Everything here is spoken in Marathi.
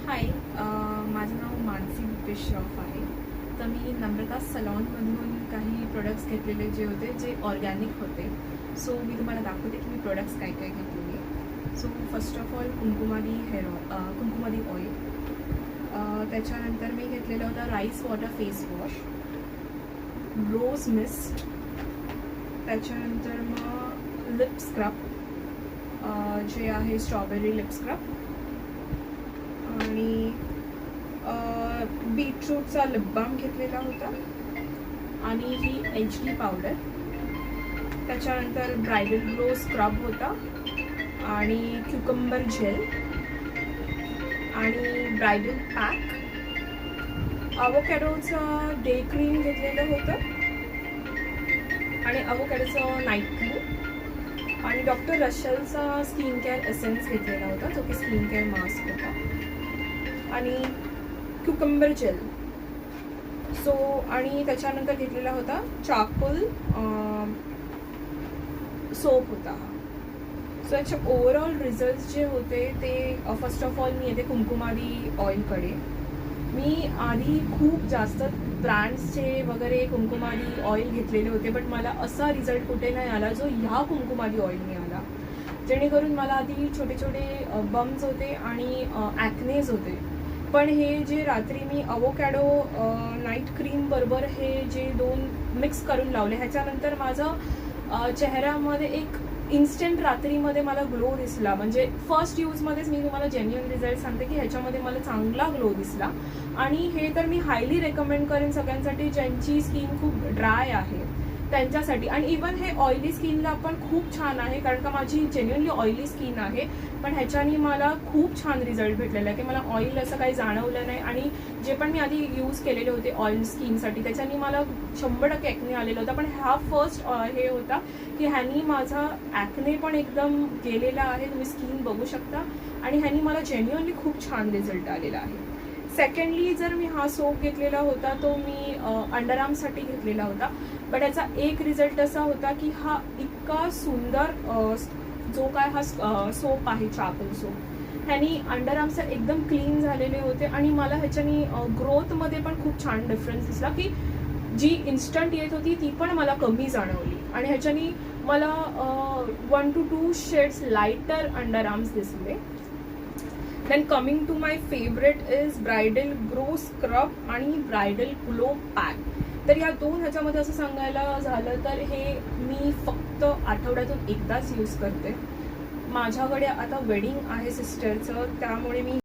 हाय, माझं नाव मानसी भूपेश श्रॉफ आहे. तर मी नम्रता सलॉनमधून काही प्रोडक्ट्स घेतलेले जे होते जे ऑर्गॅनिक होते. सो मी तुम्हाला दाखवते की मी प्रोडक्ट्स काय काय घेतलेले. So first of all Kumkumadi Kumkumadi oil. त्याच्यानंतर मी घेतलेलं होतं rice water face wash, rose mist. त्याच्यानंतर मग लिप स्क्रब जे आहे स्ट्रॉबेरी लिप स्क्रब, आणि बीटरूटचा लिप बाम घेतलेला होता, आणि ही HD पावडर. त्याच्यानंतर ब्रायडल ग्लो स्क्रब होता, आणि क्युकंबर जेल, आणि ब्रायडल पॅक. अवोकॅडोचं डे क्रीम घेतलेलं होतं, आणि अवोकॅडोचं नाईट क्रीम, आणि डॉक्टर रशलचा स्किन केअर एसेन्स घेतलेला होता जो की स्किन केअर मास्क होता, आणि क्युकंबर जेल. सो आणि त्याच्यानंतर घेतलेला होता चारकोल सोप होता. सो याचे ओव्हरऑल रिझल्ट्स जे होते ते फर्स्ट ऑफ ऑल मी येते कुंकुमादी ऑइलकडे. मी आधी खूप जास्त ब्रँड्सचे वगैरे कुंकुमादी ऑइल घेतलेले होते, बट मला असा रिझल्ट कुठे नाही आला जो ह्या कुंकुमादी ऑइलने आला. जेणेकरून मला आधी छोटे छोटे बम्स होते आणि ॲक्नेज होते, पण हे जे रात्री मी अवोकॅडो नाईट क्रीम बरोबर हे जे दोन मिक्स करून लावले, ह्याच्यानंतर माझं चेहऱ्यामध्ये एक इन्स्टंट रात्रीमध्ये मला ग्लो दिसला. म्हणजे फर्स्ट यूजमध्येच मी तुम्हाला जेन्युइन रिझल्ट सांगते की ह्याच्यामध्ये मला चांगला ग्लो दिसला. आणि हे तर मी हायली रेकमेंड करेन सगळ्यांसाठी ज्यांची स्किन खूप ड्राय आहे त्यांच्यासाठी. आणि इवन हे ऑइली स्किनला पण खूप छान आहे, कारण का माझी जेन्युइनली ऑइली स्किन आहे, पण ह्याच्यानी मला खूप छान रिझल्ट भेटलेला आहे की मला ऑइल असं काही जाणवलं नाही. आणि जे पण मी आधी यूज केलेले होते ऑइल स्किनसाठी त्याच्यानी मला 100% ॲक्ने आलेला होता, पण हा फर्स्ट हे होता की ह्यानी माझा ॲक्ने पण एकदम गेलेला आहे, तुम्ही स्किन बघू शकता, आणि ह्यानी मला जेन्युइनली खूप छान रिझल्ट आलेला आहे. सेकंडली जर मी हा सोप घेतलेला होता तो मी अंडरआर्मसाठी घेतलेला होता, बट याचा एक रिझल्ट असा होता की हा इतका सुंदर जो काय हा सोप आहे चारकोल सोप, ह्यानी अंडरआर्म्स एकदम क्लीन झालेले होते, आणि मला ह्याच्यानी ग्रोथमध्ये पण खूप छान डिफरन्स दिसला की जी इन्स्टंट येत होती ती पण मला कमी जाणवली, आणि ह्याच्यानी मला 1 to 2 शेड्स लाईटर अंडरआर्म्स दिसले. Then coming to my favourite is bridal glow scrub आणि ब्रायडल ग्लो पॅक. तर या दोन ह्याच्यामध्ये असं सांगायला झालं तर हे मी फक्त आठवड्यातून एकदाच यूज करते. माझ्याकडे आता वेडिंग आहे सिस्टरचं, त्यामुळे मी